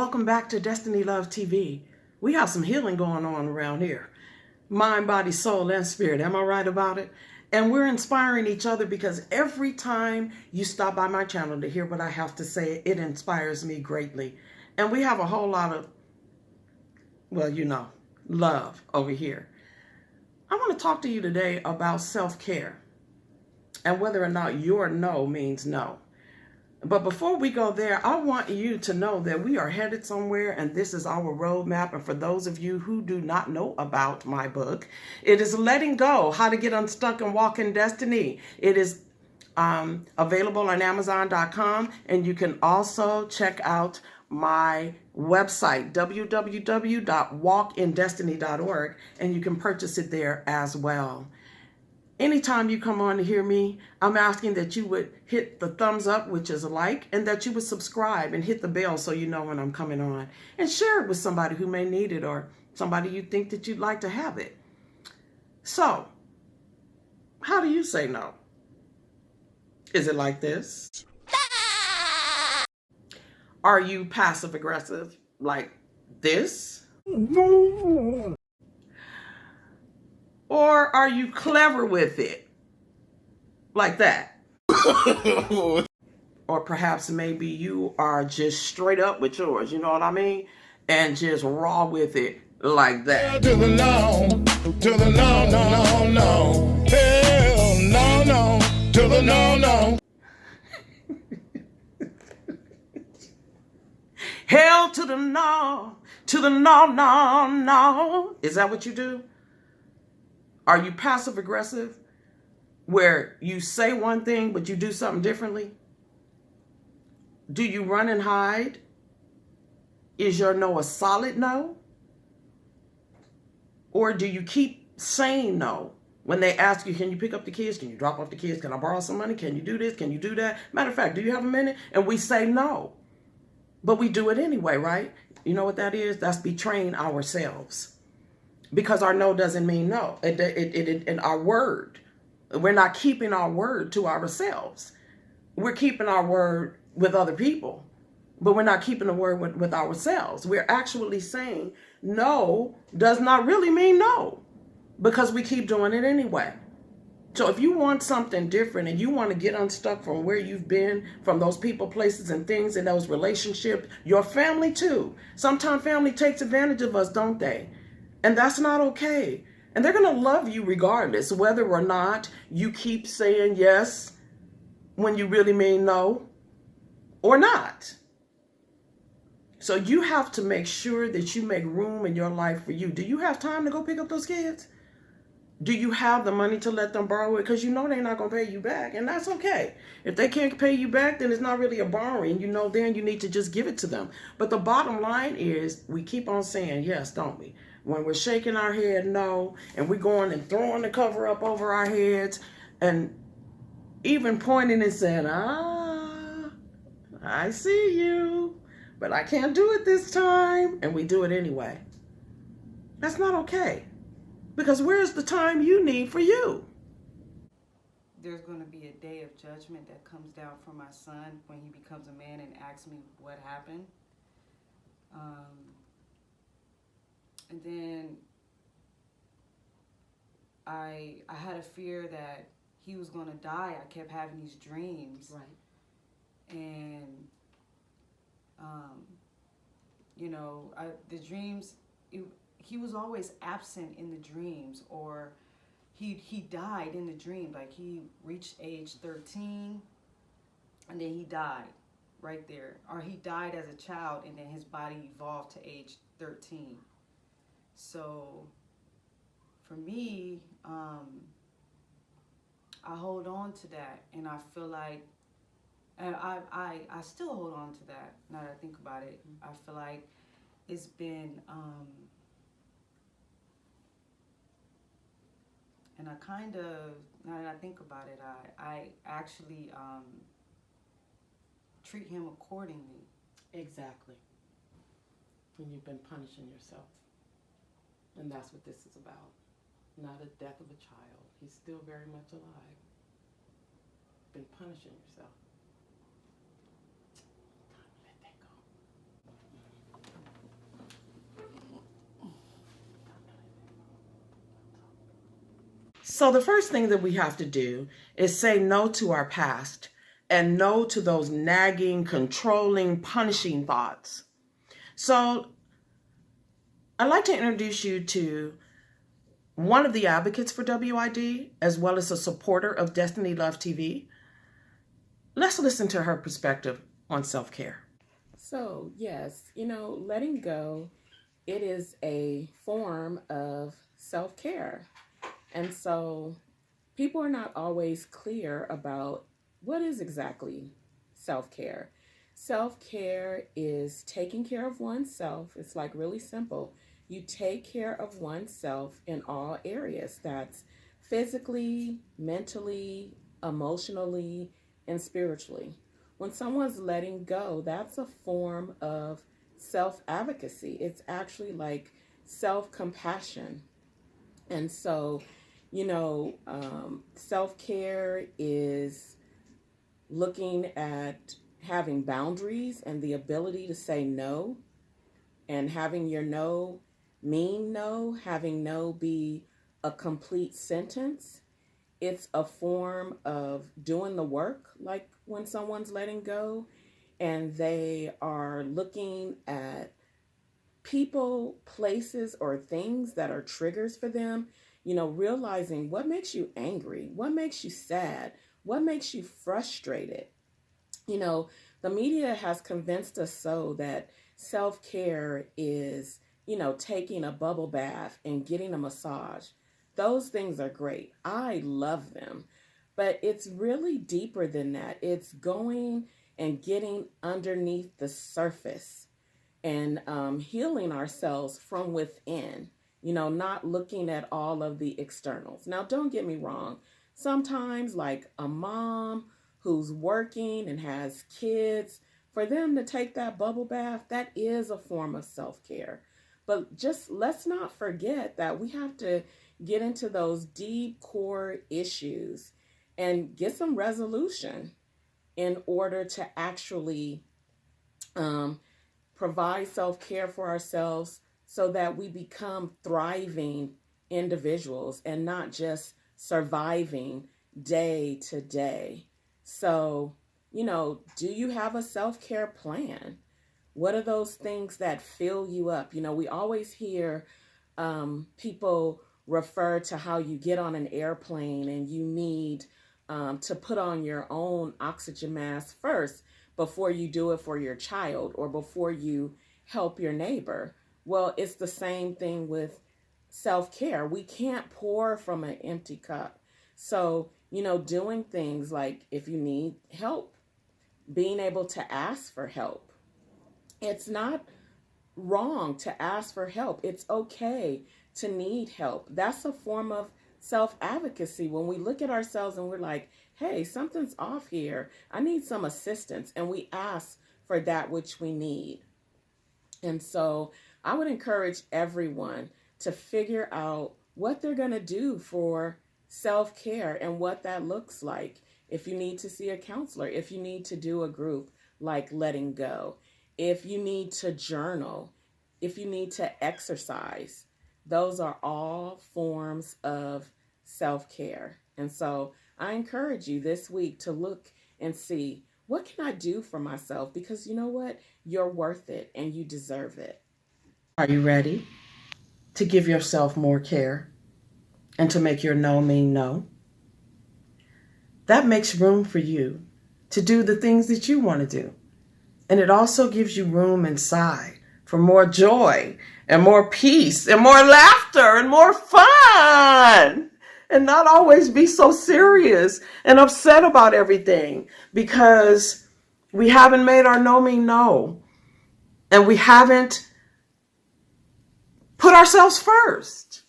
welcome back to DestinyLove TV. We have some healing going on around here. Mind, body, soul, and spirit. Am I right about it? And we're inspiring each other because every time you stop by my channel to hear what I have to say, it inspires me greatly. And we have a whole lot of, well, you know, love over here. I want to talk to you today about self-care and whether or not your no means no. But before we go there, I want you to know that we are headed somewhere, and this is our roadmap. And for those of you who do not know about my book, it is Letting Go, How to Get Unstuck and Walk in Destiny. It is available on Amazon.com, and you can also check out my website, www.walkindestiny.org, and you can purchase it there as well. Anytime you come on to hear me, I'm asking that you would hit the thumbs up, which is a like, and that you would subscribe and hit the bell so you know when I'm coming on. And share it with somebody who may need it or somebody you think that you'd like to have it. So, how do you say no? Is it like this? Are you passive aggressive like this? No. Or are you clever with it? Like that? Or perhaps maybe you are just straight up with yours, you know what I mean? And just raw with it like that. To the no, to the no, no, no, no. Hell, no, no, to the no, no. Hell to the no, no, no. Is that what you do? Are you passive aggressive where you say one thing but you do something differently? Do you run and hide? Is your no a solid no? Or do you keep saying no when they ask you, can you pick up the kids? Can you drop off the kids? Can I borrow some money? Can you do this? Can you do that? Matter of fact, do you have a minute? And we say no. But we do it anyway, right? You know what that is? That's betraying ourselves. Because our no doesn't mean no. In our word, we're not keeping our word to ourselves. We're keeping our word with other people, but we're not keeping the word with ourselves. We're actually saying no does not really mean no because we keep doing it anyway. So if you want something different and you want to get unstuck from where you've been, from those people, places, and things in those relationships, your family too. Sometimes family takes advantage of us, don't they? And that's not okay. And they're going to love you regardless, whether or not you keep saying yes when you really mean no or not. So you have to make sure that you make room in your life for you. Do you have time to go pick up those kids? Do you have the money to let them borrow it? Because you know they're not going to pay you back, and that's okay. If they can't pay you back, then it's not really a borrowing. You know, then you need to just give it to them. But the bottom line is we keep on saying yes, don't we? When we're shaking our head no, and we're going and throwing the cover up over our heads, and even pointing and saying, I see you, but I can't do it this time, and we do it anyway. That's not okay. Because where's the time you need for you? There's going to be a day of judgment that comes down for my son when he becomes a man and asks me what happened. And then I had a fear that he was going to die. I kept having these dreams. Right. And, you know, the dreams, he was always absent in the dreams, or he died in the dream. Like he reached age 13 and then he died right there. Or he died as a child and then his body evolved to age 13. So for me, I hold on to that, and I feel like, and I still hold on to that now that I think about it. I feel like it's been, and I kind of, now that I think about it, I actually treat him accordingly. Exactly. When you've been punishing yourself. And that's what this is about. Not a death of a child. He's still very much alive. Been punishing yourself. Time to let that go. So the first thing that we have to do is say no to our past and no to those nagging, controlling, punishing thoughts. So I'd like to introduce you to one of the advocates for WID, as well as a supporter of DestinyLove TV. Let's listen to her perspective on self-care. So, yes, letting go, it is a form of self-care. And so people are not always clear about what is exactly self-care. Self-care is taking care of oneself. It's like really simple. You take care of oneself in all areas. That's physically, mentally, emotionally, and spiritually. When someone's letting go, that's a form of self-advocacy. It's actually like self-compassion. And so, self-care is looking at having boundaries and the ability to say no, and having your no mean no, having no be a complete sentence. It's a form of doing the work, like when someone's letting go and they are looking at people, places, or things that are triggers for them, realizing what makes you angry, what makes you sad, what makes you frustrated. The media has convinced us so that self-care is, taking a bubble bath and getting a massage. Those things are great. I love them. But it's really deeper than that. It's going and getting underneath the surface and healing ourselves from within, not looking at all of the externals. Now, don't get me wrong. Sometimes, like a mom who's working and has kids, for them to take that bubble bath, that is a form of self-care. But just let's not forget that we have to get into those deep core issues and get some resolution in order to actually provide self-care for ourselves so that we become thriving individuals and not just surviving day to day. So, do you have a self-care plan? What are those things that fill you up? We always hear people refer to how you get on an airplane and you need to put on your own oxygen mask first before you do it for your child or before you help your neighbor. Well, it's the same thing with self-care. We can't pour from an empty cup. So, doing things like if you need help, being able to ask for help. It's not wrong to ask for help. It's okay to need help. That's a form of self-advocacy. When we look at ourselves and we're like, hey, something's off here. I need some assistance. And we ask for that which we need. And so I would encourage everyone to figure out what they're going to do for self-care and what that looks like. If you need to see a counselor, if you need to do a group like letting go, if you need to journal, if you need to exercise, those are all forms of self-care. And so I encourage you this week to look and see, what can I do for myself? Because you know what? You're worth it and you deserve it. Are you ready to give yourself more care and to make your no mean no? That makes room for you to do the things that you want to do. And it also gives you room inside for more joy and more peace and more laughter and more fun. And not always be so serious and upset about everything because we haven't made our no mean no. And we haven't put ourselves first.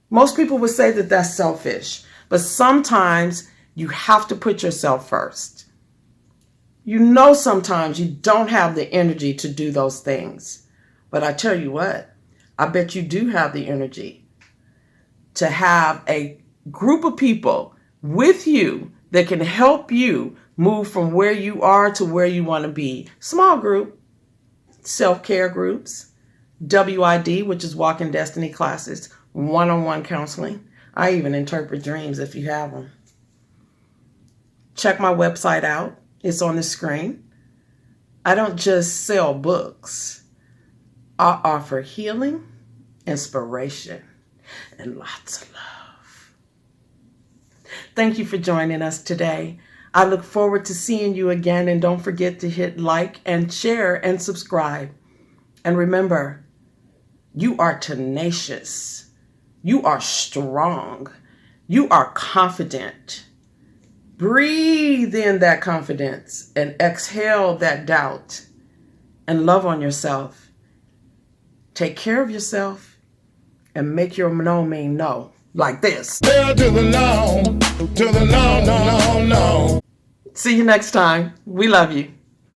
Most people would say that that's selfish. But sometimes you have to put yourself first. Sometimes you don't have the energy to do those things. But I tell you what, I bet you do have the energy to have a group of people with you that can help you move from where you are to where you want to be. Small group, self-care groups, WID, which is Walk in Destiny classes, one-on-one counseling, I even interpret dreams if you have them. Check my website out. It's on the screen. I don't just sell books. I offer healing, inspiration, and lots of love. Thank you for joining us today. I look forward to seeing you again, and don't forget to hit like and share and subscribe. And remember, you are tenacious. You are strong. You are confident. Breathe in that confidence and exhale that doubt, and love on yourself. Take care of yourself and make your no mean no, like this. Hell to the no, to the no, no, no, no. See you next time. We love you.